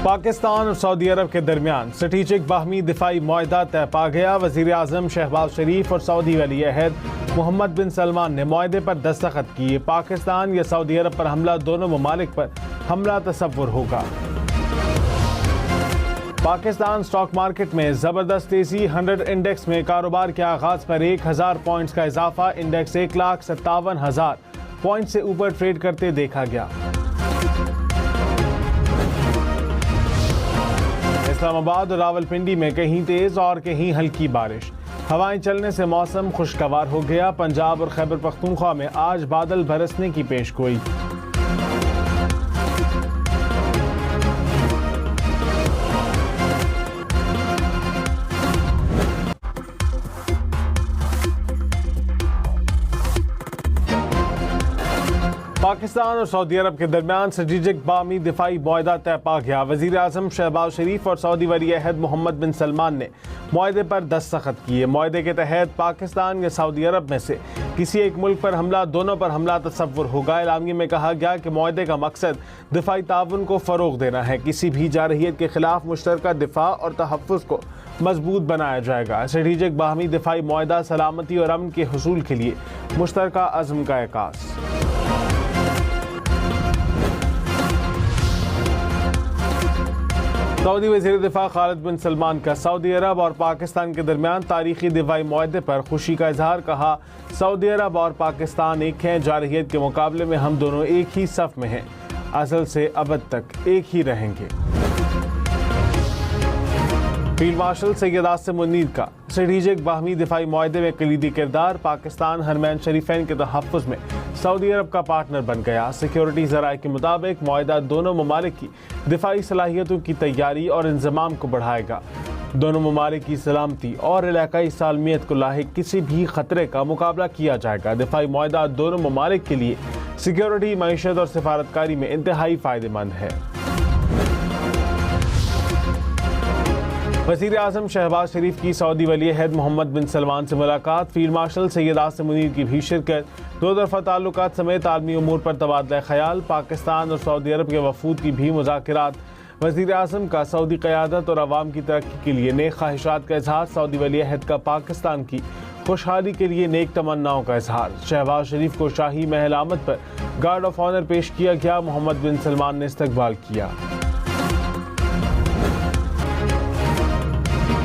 पाकिस्तान और सऊदी अरब के दरमियान स्ट्रेटेजिक बाहमी दिफाई मुआहदा तय पा गया। वज़ीर आज़म शहबाज शरीफ और सऊदी वली अहद मोहम्मद बिन सलमान ने मुआहदे पर दस्तखत किए। पाकिस्तान या सऊदी अरब पर हमला, दोनों ममालिक पर हमला तसव्वुर होगा। पाकिस्तान स्टॉक मार्केट में ज़बरदस्त तेज़ी। 100 इंडेक्स में कारोबार के आगाज़ पर 1000 पॉइंट्स का इजाफा। इंडेक्स 1,57,000 पॉइंट से ऊपर ट्रेड करते देखा गया। इस्लामाबाद और रावलपिंडी में कहीं तेज और कहीं हल्की बारिश। हवाएं चलने से मौसम खुशगवार हो गया। पंजाब और खैबर पख्तूनख्वा में आज बादल बरसने की पेशगोई। पाकिस्तान और सऊदी अरब के दरमियान स्ट्रेटेजिक बाहमी दिफाई मुआहदा तय पा गया। वज़ीर आज़म शहबाज शरीफ और सऊदी वली अहद मोहम्मद बिन सलमान ने मुआहदे पर दस्तखत किए। मुआहदे के तहत पाकिस्तान या सऊदी अरब में से किसी एक मुल्क पर हमला, दोनों पर हमला तसव्वुर होगा। एलामिया में कहा गया कि मुआहदे का मकसद दिफाई ताउन को फ़रोग़ देना है। किसी भी जारहियत के खिलाफ मुश्तरका दिफा और तहफ़्फ़ुज़ को मजबूत बनाया जाएगा। स्ट्रेटेजिक बाहमी दिफाई मुआहदा सलामती और अमन के हुसूल के लिए मुश्तरका अज़्म का एहसास। सऊदी वज़ीर दिफा खालिद बिन सलमान का सऊदी अरब और पाकिस्तान के दरमियान तारीखी दिफाई मुआहदे पर खुशी का इजहार। कहा, सऊदी अरब और पाकिस्तान एक हैं। जारहियत के मुकाबले में हम दोनों एक ही सफ में हैं। अज़ल से अबद तक एक ही रहेंगे। फील्ड मार्शल सैयद आसिम मुनीर का स्ट्रेटेजिक बाहमी दिफाई मुआहदे में कलीदी किरदार। पाकिस्तान हरमैन शरीफैन के तहफ़्फ़ुज़ में सऊदी अरब का पार्टनर बन गया। सिक्योरिटी ज़राए के मुताबिक मुआहदा दोनों ममालिक की दिफाई सलाहियतों की तैयारी और इंज़माम को बढ़ाएगा। दोनों ममालिक की सलामती और इलाकाई सालमियत को लाहिक किसी भी खतरे का मुकाबला किया जाएगा। दिफाई मुआहदा दोनों ममालिक के लिए सिक्योरिटी, मईशत और सिफारतकारी में इंतहाई फ़ायदेमंद है। वज़ीर आज़म शहबाज शरीफ की सऊदी वली अहद मोहम्मद बिन सलमान से मुलाकात। फील्ड मार्शल सैयद आसिम मुनीर की भी शिरकत। दो तरफ़ा ताल्लुकात समेत आलमी उमूर पर तबादला ख्याल। पाकिस्तान और सऊदी अरब के वफूद की भी मुज़ाकरात। वज़ीर आज़म का सऊदी क़यादत और अवाम की तरक्की के लिए नेक ख्वाहिशात का इजहार। सऊदी वली अहद का पाकिस्तान की खुशहाली के लिए नेक तमन्नाओं का इजहार। शहबाज शरीफ को शाही महल आमद पर गार्ड ऑफ ऑनर पेश किया गया। मोहम्मद बिन सलमान ने इस्तकबाल किया।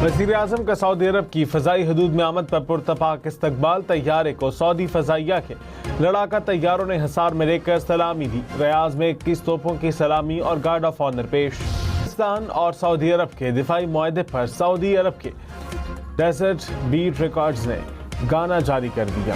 वज़ीर आज़म का सऊदी अरब की फ़ज़ाई हदूद में आमद पर पुरतपाक इस्तकबाल। तैयारे को सऊदी फ़ज़ाइया के लड़ाका तैयारों ने हिसार में लेकर सलामी दी। रियाज में 21 तोपों की सलामी और गार्ड ऑफ ऑनर पेश। पाकिस्तान और सऊदी अरब के दिफाई मुआहदे पर सऊदी अरब के डेजर्ट बीट रिकॉर्ड्स ने गाना जारी कर दिया।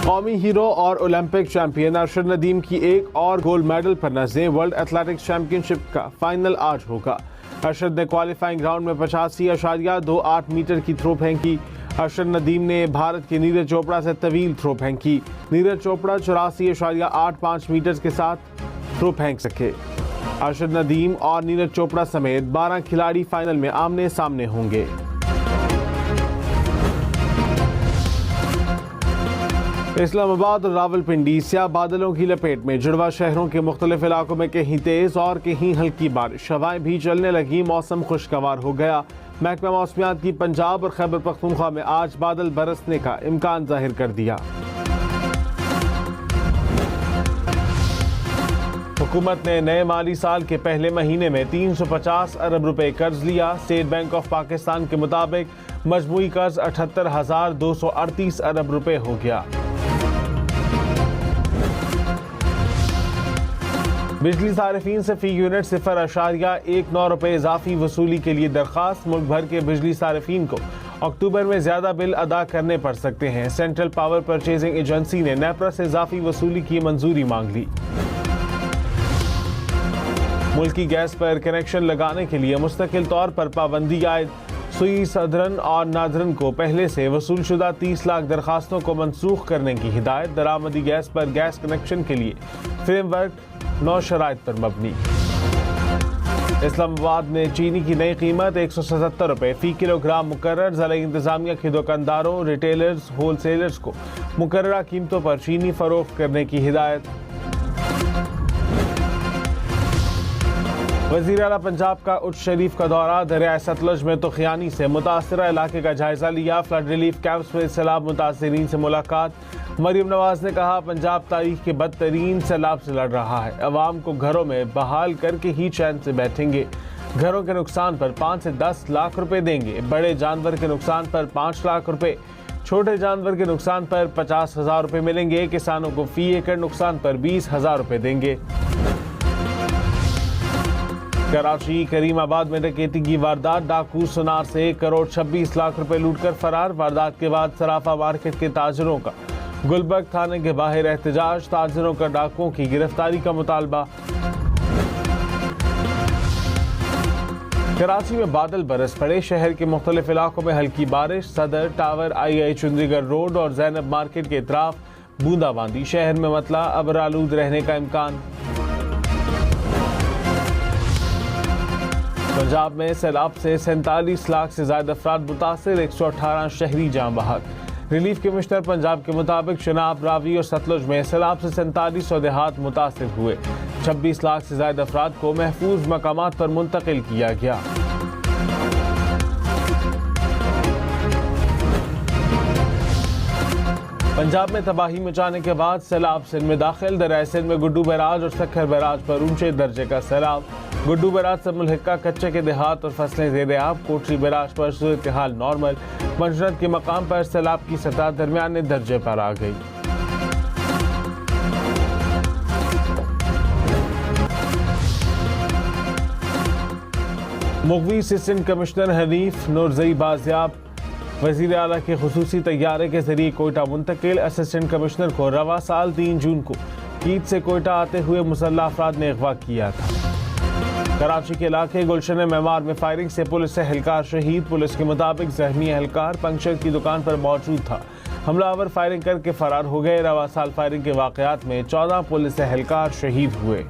कौमी हीरो और ओलंपिक चैंपियन अरशद नदीम की एक और गोल्ड मेडल पर नज़रें। वर्ल्ड एथलेटिक्स चैंपियनशिप का फाइनल आज होगा। अरशद ने क्वालिफाइंग राउंड में 85.28 मीटर की थ्रो फेंकी। अरशद नदीम ने भारत के नीरज चोपड़ा से तवील थ्रो फेंकी। नीरज चोपड़ा 84.85 मीटर के साथ थ्रो फेंक सके। अरशद नदीम और नीरज चोपड़ा समेत 12 खिलाड़ी फाइनल में आमने सामने होंगे। इस्लामाबाद और रावलपिंडी स्याह बादलों की लपेट में। जुड़वा शहरों के मुख्तलिफ इलाकों में कहीं तेज और कहीं हल्की बारिश। हवाएं भी चलने लगी। मौसम खुशगवार हो गया। महकमा मौसमियात की पंजाब और खैबर पख्तूनख्वा में आज बादल बरसने का इम्कान जाहिर कर दिया। हुकूमत ने नए माली साल के पहले महीने में 350 अरब रुपए कर्ज लिया। स्टेट बैंक ऑफ पाकिस्तान के मुताबिक मजमूई कर्ज 78,238 अरब रुपए हो गया। बिजली सारिफीन से फी यूनिट 0.19 रुपए इजाफी वसूली के लिए दरखास्त। मुल्क भर के बिजली सारिफीन को अक्टूबर में ज्यादा बिल अदा करने पड़ सकते हैं। सेंट्रल पावर परचेजिंग एजेंसी ने नेपरा से इजाफी वसूली की मंजूरी मांग ली। मुल्की गैस पर कनेक्शन लगाने के लिए मुस्तकिल तौर पर पाबंदी आयद। सुई सदरन और नादरन को पहले से वसूलशुदा 30 लाख दरखास्तों को मनसूख करने की हिदायत। दरामदी गैस पर गैस कनेक्शन के लिए फ्रेमवर्क 9 शराइत पर मबनी। इस्लामाबाद में चीनी की नई कीमत 177 रुपए फी किलोग्राम मुकर्रर। ज़िला इंतजामिया के दुकानदारों, रिटेलर्स, होलसेलर्स को मुकर्ररा कीमतों पर चीनी फरोख्त करने की हिदायत। वज़ीर आला पंजाब का उच्च शरीफ का दौरा, दरियाए सतलुज में तूफ़ानी से मुतासरा इलाके का जायजा लिया। फ्लड रिलीफ कैंप्स में सैलाब मुतासरीन से मुलाकात। मरीम नवाज ने कहा, पंजाब तारीख के बदतरीन सैलाब से लड़ रहा है, अवाम को घरों में बहाल करके ही चैन से बैठेंगे। घरों के नुकसान पर 5 से 10 लाख रुपए देंगे। बड़े जानवर के नुकसान पर 5 लाख रुपए, छोटे जानवर के नुकसान पर 50,000 रुपए मिलेंगे। किसानों को फी एकड़ नुकसान पर 20,000 रुपए देंगे। कराची करीमाबाद में डकैती की वारदात, डाकू सुनार से 1,26,00,000 रुपए लूटकर फरार। वारदात के बाद सराफा मार्केट के ताजरों का गुलबर्ग थाने के बाहर एहतजाज, ताजरों का डाकुओं की गिरफ्तारी का मुतालबा। कराची में बादल बरस पड़े, शहर के मुख्तलिफ इलाकों में हल्की बारिश। सदर टावर, आई चुंदरीगढ़ रोड और जैनब मार्केट के इतराफ बूंदाबांदी। शहर में मतला अबरालूद रहने का इम्कान। पंजाब में सैलाब से 47 लाख से ज्यादा अफराद मुतासिर, 118 शहरी जाँ बहक। रिलीफ कमिश्नर पंजाब के मुताबिक चनाब, रावी और सतलुज में सैलाब से 4700 देहात मुतासिर हुए। 26 लाख से ज्यादा अफराद को महफूज मकामात पर मुंतकिल किया गया। पंजाब में तबाही मचाने के बाद सैलाब सिंध में दाखिल। दरियाए सिंध में गुड्डू बैराज और सक्खर बैराज पर ऊंचे दर्जे का सैलाब। गुड्डू बैराज से मुल्हिका कच्चे के देहात और फसलें ज़ेर-ए-आब। कोटरी बैराज पर सूरत हाल नॉर्मल। मंशरत के मकाम पर सैलाब की सतह दरमियाने दर्जे पर आ गई। मुगवी असिस्टेंट कमिश्नर हनीफ नूरजई बाजियाब, वज़ीर आला के खुसूसी तैयारे के जरिए कोयटा मुंतकिल। असिस्टेंट कमिश्नर को रवा साल 3 जून को ईद से कोयटा आते हुए मुसल्लह अफराद ने अगवा किया था। कराची के इलाके गुलशन मेमार में फायरिंग से पुलिस एहलकार शहीद। पुलिस के मुताबिक जख्मी एहलकार पंक्चर की दुकान पर मौजूद था। हमलावर फायरिंग करके फरार हो गए। रवा साल फायरिंग के वाकयात में 14 पुलिस एहलकार शहीद हुए।